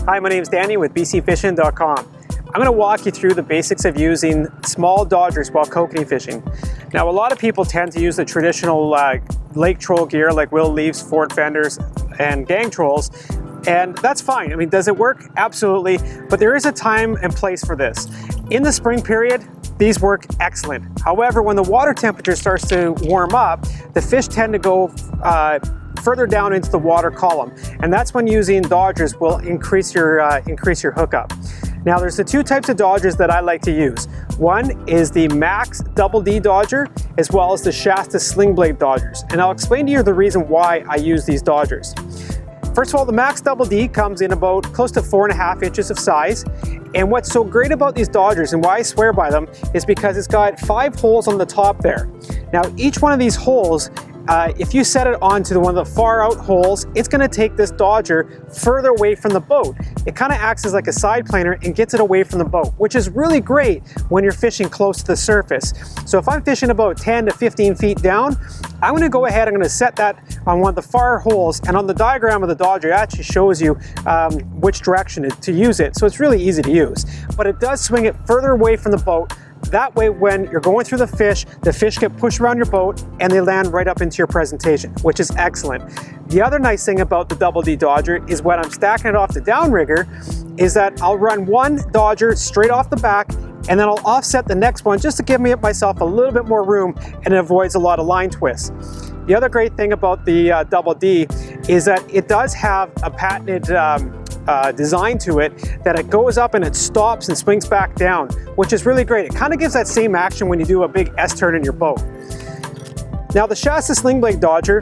Hi, my name is Danny with bcfishing.com. I'm going to walk you through the basics of using small dodgers while kokanee fishing. Now, a lot of people tend to use the traditional lake troll gear like Will Leafs, Ford Fenders, and gang trolls, and that's fine. I mean, does it work? Absolutely, but there is a time and place for this. In the spring period, these work excellent. However, when the water temperature starts to warm up, the fish tend to go further down into the water column, and that's when using dodgers will increase your hookup. Now, there's the two types of dodgers that I like to use. One is the Max Double D Dodger, as well as the Shasta Sling Blade Dodgers, and I'll explain to you the reason why I use these dodgers. First of all, the Max Double D comes in about close to 4.5 inches of size. And what's so great about these dodgers and why I swear by them is because it's got 5 holes on the top there. Now, each one of these holes, if you set it onto one of the far out holes, it's going to take this dodger further away from the boat. It kind of acts as like a side planer and gets it away from the boat, which is really great when you're fishing close to the surface. So if I'm fishing about 10 to 15 feet down, I'm going to go ahead, I'm going to set that on one of the far holes, and on the diagram of the dodger, it actually shows you which direction to use it. So it's really easy to use, but it does swing it further away from the boat. That way, when you're going through the fish get pushed around your boat and they land right up into your presentation, which is excellent. The other nice thing about the Double D Dodger is when I'm stacking it off the downrigger is that I'll run one dodger straight off the back and then I'll offset the next one just to give myself a little bit more room, and it avoids a lot of line twists. The other great thing about the Double D is that it does have a patented design to it, that it goes up and it stops and swings back down, which is really great. It kind of gives that same action when you do a big S-turn in your boat. Now, the Shasta Sling Blade Dodger,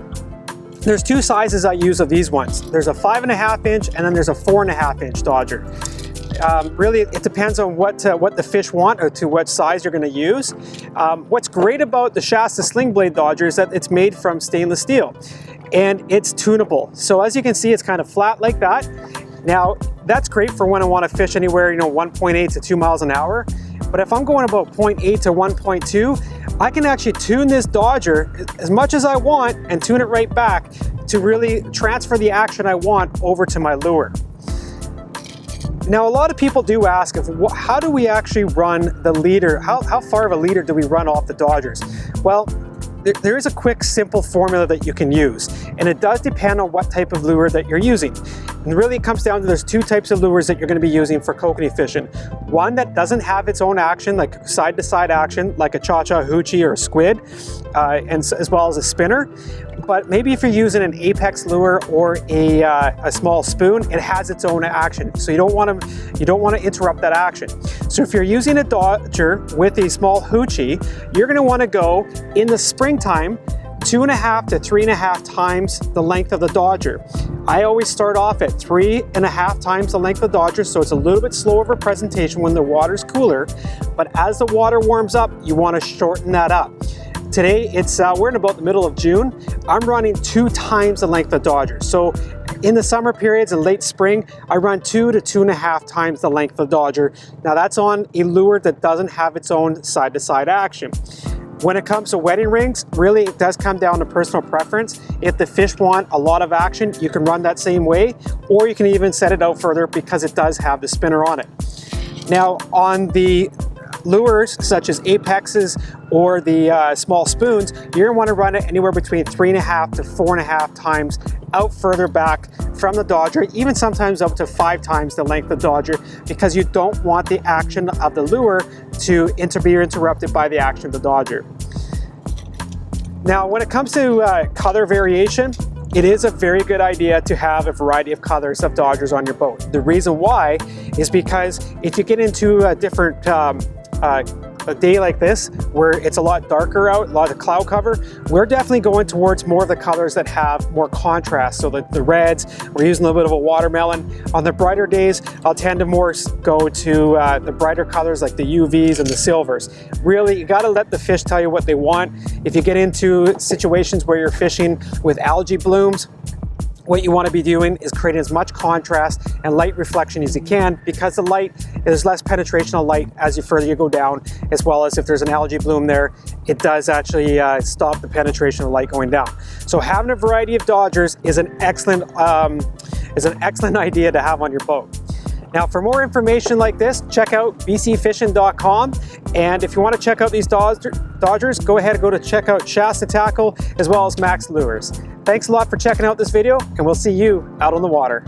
there's two sizes I use of these ones. There's a 5.5 inch and then there's a 4.5 inch Dodger. Really, it depends on what the fish want or to what size you're going to use. What's great about the Shasta Sling Blade Dodger is that it's made from stainless steel and it's tunable. So as you can see, it's kind of flat like that. Now, that's great for when I want to fish anywhere, 1.8 to 2 miles an hour. But if I'm going about 0.8 to 1.2, I can actually tune this dodger as much as I want and tune it right back to really transfer the action I want over to my lure. Now, a lot of people do ask, how do we actually run the leader? How far of a leader do we run off the dodgers? Well, there is a quick, simple formula that you can use, and it does depend on what type of lure that you're using. And really, it comes down to there's two types of lures that you're going to be using for kokanee fishing. One that doesn't have its own action, like side-to-side action, like a cha-cha, hoochie, or a squid, and as well as a spinner. But maybe if you're using an apex lure or a small spoon, it has its own action. So you don't want to interrupt that action. So if you're using a dodger with a small hoochie, you're going to want to go in the springtime 2.5 to 3.5 times the length of the dodger. I always start off at 3.5 times the length of the dodger, so it's a little bit slower of a presentation when the water's cooler. But as the water warms up, you want to shorten that up. Today, we're in about the middle of June. I'm running 2 times the length of the dodger. So in the summer periods and late spring, I run 2 to 2.5 times the length of the dodger. Now that's on a lure that doesn't have its own side-to-side action. When it comes to wedding rings, really it does come down to personal preference. If the fish want a lot of action, you can run that same way, or you can even set it out further because it does have the spinner on it. Now, on the lures such as apexes or the small spoons, you're going to want to run it anywhere between 3.5 to 4.5 times out further back from the dodger, even sometimes up to 5 times the length of the dodger, because you don't want the action of the lure to be interrupted by the action of the dodger. Now, when it comes to color variation, it is a very good idea to have a variety of colors of dodgers on your boat. The reason why is because if you get into a different a day like this where it's a lot darker out, a lot of cloud cover, we're definitely going towards more of the colors that have more contrast. So the reds, we're using a little bit of a watermelon. On the brighter days, I'll tend to more go to the brighter colors like the UVs and the silvers. Really, you got to let the fish tell you what they want. If you get into situations where you're fishing with algae blooms, what you want to be doing is creating as much contrast and light reflection as you can, because the light, there's less penetration of light as you further you go down, as well as if there's an algae bloom there, it does actually stop the penetration of light going down. So having a variety of dodgers is an excellent idea to have on your boat. Now for more information like this, check out bcfishn.com, and if you want to check out these dodgers, go ahead and check out Shasta Tackle as well as Max Lures. Thanks a lot for checking out this video, and we'll see you out on the water.